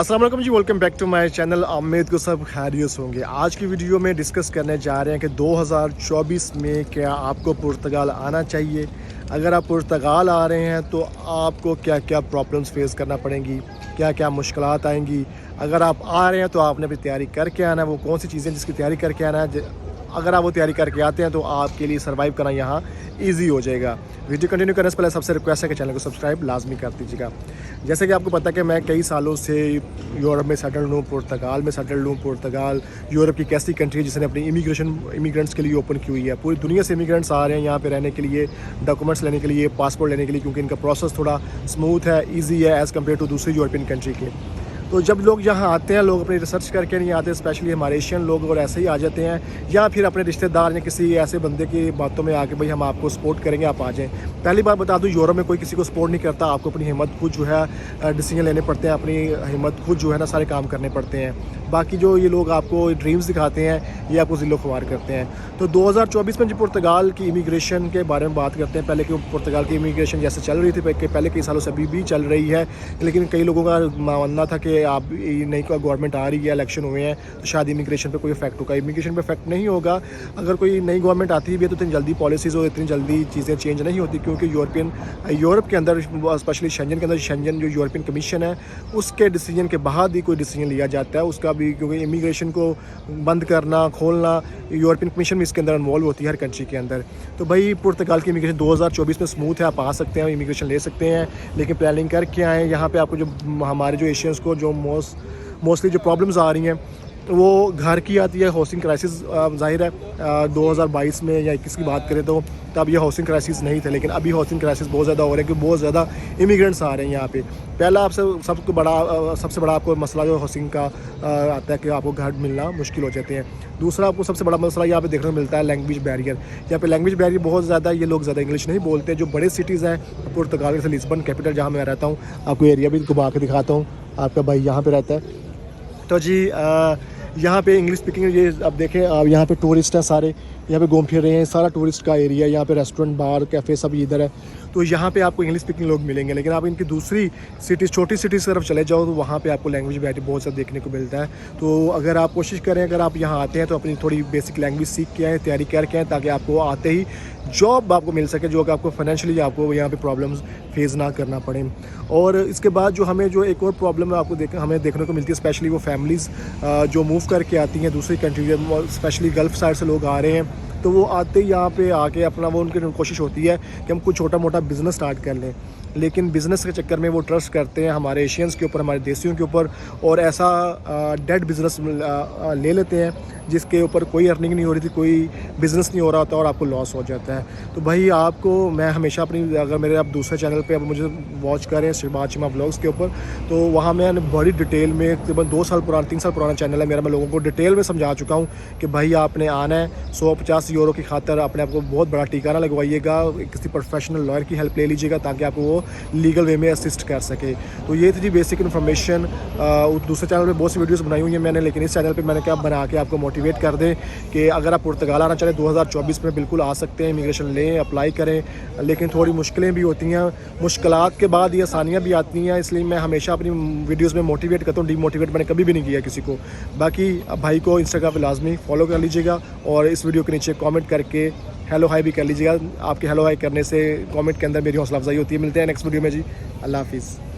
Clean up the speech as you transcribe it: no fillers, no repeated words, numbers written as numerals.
अस्सलाम वालेकुम जी, welcome back to my channel. उम्मीद को सब खैरियत होंगे। आज की वीडियो में डिस्कस करने जा रहे हैं कि 2024 में क्या आपको पुर्तगाल आना चाहिए। अगर आप पुर्तगाल आ रहे हैं तो आपको क्या क्या प्रॉब्लम्स फेस करना पड़ेंगी, क्या क्या मुश्किलात आएंगी। अगर आप आ रहे हैं तो आपने अपनी तैयारी करके आना है। वो कौन सी चीज़ें जिसकी तैयारी करके आना है, अगर आप वो तैयारी करके आते हैं तो आपके लिए सर्वाइव करना यहाँ ईजी हो जाएगा। वीडियो कंटिन्यू करने से पहले सबसे रिक्वेस्ट है कि चैनल को सब्सक्राइब लाजमी कर दीजिएगा। जैसे कि आपको पता है कि मैं कई सालों से यूरोप में सेटल्ड हूँ, पुर्तगाल में सेटल्ड हूँ। पुर्तगाल यूरोप की कैसी कंट्री है जिसने अपनी इमिग्रेंट्स के लिए ओपन की हुई है। पूरी दुनिया से इमिग्रेंट्स आ रहे हैं यहाँ पे रहने के लिए, डॉक्यूमेंट्स लेने के लिए, पासपोर्ट लेने के लिए, क्योंकि इनका प्रोसेस थोड़ा स्मूथ है, ईजी है एज़ कम्पेयर टू दूसरी यूरोपियन कंट्री के। तो जब लोग यहाँ आते हैं, लोग अपनी रिसर्च करके नहीं आते, स्पेशली हमारे एशियन लोग और ऐसे ही आ जाते हैं, या फिर अपने रिश्तेदार या किसी ऐसे बंदे की बातों में आके भाई हम आपको सपोर्ट करेंगे, आप आ जाएं। पहली बात बता दूं, यूरोप में कोई किसी को सपोर्ट नहीं करता। आपको अपनी हिम्मत खुद जो है डिसीजन लेने पड़ते हैं, अपनी हिम्मत खुद जो है ना सारे काम करने पड़ते हैं। बाकी जो ये लोग आपको ड्रीम्स दिखाते हैं, ये आपको ज़िल्लो ख्वार करते हैं। तो 2024 में जो पुर्तगाल की इमिग्रेशन के बारे में बात करते हैं, पहले कि पुर्तगाल की इमिग्रेशन जैसे चल रही थी पहले कई सालों से अभी भी चल रही है, लेकिन कई लोगों का मानना था कि आप नई गवर्नमेंट आ रही है, इलेक्शन हुए हैं, तो शायद इमिग्रेशन पे कोई इफेक्ट होगा। इमिग्रेशन पे इफेक्ट नहीं होगा। अगर कोई नई गवर्नमेंट आती भी है तो इतनी जल्दी पॉलिसीज़ और इतनी जल्दी चीज़ें चेंज नहीं होती, क्योंकि यूरोप के अंदर स्पेशली शेंजन के अंदर शेंजन जो यूरोपियन कमीशन है उसके डिसीजन के बाद ही कोई डिसीजन लिया जाता है उसका भी, क्योंकि इमिग्रेशन को बंद करना खोलना यूरोपियन कमीशन भी इसके अंदर इन्वॉल्व होती है हर कंट्री के अंदर। तो भाई पुर्तगाल की इमिग्रेशन 2024 में स्मूथ है, आप आ सकते हैं, इमिग्रेशन ले सकते हैं, लेकिन प्लानिंग करके आएँ। यहाँ पे आपको जो हमारे जो एशियंस को जो मोस्टली जो प्रॉब्लम्स आ रही हैं वो घर की आती है। हाउसिंग क्राइसिस ज़ाहिर है 2022 में या 21 की बात करें तो तब ये हाउसिंग क्राइसिस नहीं थे, लेकिन अभी हाउसिंग क्राइसिस बहुत ज़्यादा हो रहे हैं क्योंकि बहुत ज़्यादा इमिग्रेंट्स आ रहे हैं यहाँ पे। पहला सबसे बड़ा आपको मसला जो हाउसिंग का आता है कि आपको घर मिलना मुश्किल हो जाते हैं। दूसरा आपको सबसे बड़ा मसला यहाँ पे देखने को मिलता है लैंग्वेज बैरियर। यहाँ पे लैंग्वेज बैरियर बहुत ज़्यादा, ये लोग ज़्यादा इंग्लिश नहीं बोलते। जो बड़े सिटीज़ हैं पुर्तगाल जैसे लिस्बन कैपिटल जहाँ मैं रहता हूँ, आपको एरिया भी घुमा के दिखाता हूँ, आपका भाई यहाँ पर रहता है। तो जी यहाँ पे इंग्लिश स्पीकिंग, ये अब देखें आप यहाँ पे टूरिस्ट हैं सारे, यहाँ पे घूम फिर रहे हैं, सारा टूरिस्ट का एरिया है। यहाँ पे रेस्टोरेंट, बार, कैफ़े सब इधर है। तो यहाँ पे आपको इंग्लिश स्पीकिंग लोग मिलेंगे, लेकिन आप इनकी दूसरी सिटीज़, छोटी सिटीज़ की तरफ चले जाओ तो वहाँ पे आपको लैंग्वेज बैरियर बहुत ज़्यादा देखने को मिलता है। तो अगर आप कोशिश करें, अगर आप यहाँ आते हैं तो अपनी थोड़ी बेसिक लैंग्वेज सीख के आएँ, तैयारी करके आएँ, ताकि आपको आते ही जॉब आपको मिल सके, जो कि आपको फाइनेंशियली आपको यहाँ पे प्रॉब्लम्स फेस ना करना पड़े। और इसके बाद जो हमें जो एक और प्रॉब्लम आपको हमें देखने को मिलती है, स्पेशली वो फैमिलीज़ जो मूव करके आती हैं दूसरी कंट्री, स्पेशली गल्फ़ साइड से लोग आ रहे हैं, तो वो आते ही यहाँ पे आके अपना वो उनकी कोशिश होती है कि हम कुछ छोटा मोटा बिज़नेस स्टार्ट कर लें, लेकिन बिज़नेस के चक्कर में वो ट्रस्ट करते हैं हमारे एशियंस के ऊपर, हमारे देसियों के ऊपर, और ऐसा डेड बिज़नेस ले लेते हैं जिसके ऊपर कोई अर्निंग नहीं हो रही थी, कोई बिज़नेस नहीं हो रहा होता और आपको लॉस हो जाता है। तो भाई आपको मैं हमेशा अपनी, अगर मेरे आप दूसरे चैनल पे अब मुझे वॉच करें शहबाज चीमा व्लॉग्स के ऊपर, तो वहाँ मैं बड़ी डिटेल में तकरीबन 3 साल पुराना चैनल है मेरा, मैं लोगों को डिटेल में समझा चुका हूँ कि भाई आपने आना है 150 यूरो की खातर अपने आपको बहुत बड़ा टीका ना लगवाइएगा, किसी प्रोफेशनल लॉयर की हेल्प ले लीजिएगा ताकि आपको वो लीगल वे में असिस्ट कर सके। तो ये थी जी बेसिक इन्फॉर्मेशन। दूसरे चैनल पे बहुत सी वीडियोस बनाई हुई हैं मैंने, लेकिन इस चैनल पे मैंने क्या बना के आपको मोटिवेट कर दें कि अगर आप पुर्तगाल आना चाहें 2024 में बिल्कुल आ सकते हैं, इमिग्रेशन लें, अप्लाई करें, लेकिन थोड़ी मुश्किलें भी होती हैं। मुश्किलात के बाद ये आसानियाँ भी आती हैं, इसलिए मैं हमेशा अपनी वीडियोज़ में मोटिवेट करता हूँ, डीमोटिवेट मैंने कभी भी नहीं किया किसी को। बाकी भाई को इंस्टाग्राम पर लाजमी फॉलो कर लीजिएगा और इस वीडियो के नीचे कॉमेंट करके हेलो हाई भी कर लीजिएगा। आपके हेलो हाई करने से कमेंट के अंदर मेरी हौसला अफजाई होती है। मिलते हैं नेक्स्ट वीडियो में जी, अल्लाह हाफिज़।